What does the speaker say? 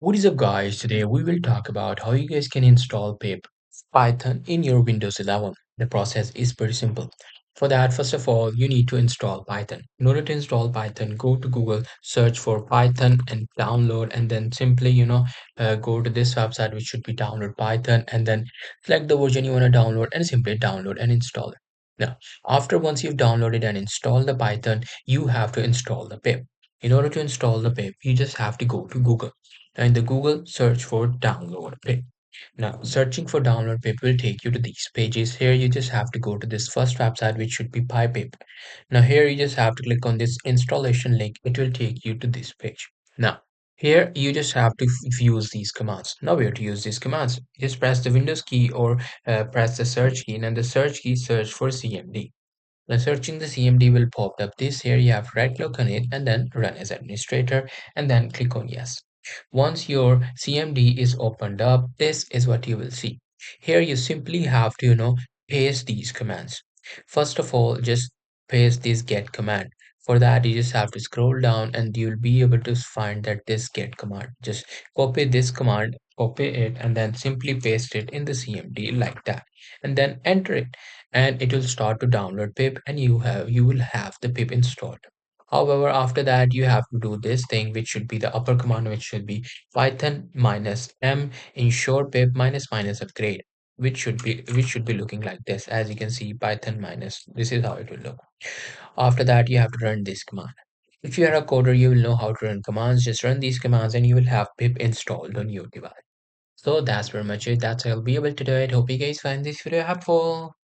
What is up, guys? Today we will talk about how you guys can install PIP Python in your Windows 11. The process is pretty simple. For that, first of all, you need to install Python. In order to install Python, go to Google, search for Python and download, and then simply, go to this website, which should be download Python, and then select the version you want to download and simply download and install it. Now, after once you've downloaded and installed the Python, you have to install the PIP. In order to install the PIP, you just have to go to Google and the Google search for download pip. Now, searching for download pip will take you to these pages. Here, you just have to go to this first website, which should be PyPip. Now, here you just have to click on this installation link. It will take you to this page. Now, here you just have to use these commands. Now, where to use these commands? Just press the Windows key or press the search key, and the search key search for CMD. Now searching the CMD will pop up this. Here you have right click on it and then run as administrator and then click on yes. Once your CMD is opened up, this is what you will see. Here you simply have to, paste these commands. First of all, just paste this get command. For that, you just have to scroll down and you'll be able to find that this get command. Just copy this command, copy it, and then simply paste it in the CMD like that. And then enter it and it will start to download pip and you will have the pip installed. However, after that you have to do this thing, which should be the upper command, which should be python minus m ensure pip minus minus upgrade, which should be looking like this. As you can see, python minus, this is how it will look. After that you have to run this command. If you are a coder, you will know how to run commands. Just run these commands and you will have pip installed on your device. So that's pretty much it. That's all I'll be able to do it. Hope you guys find this video helpful.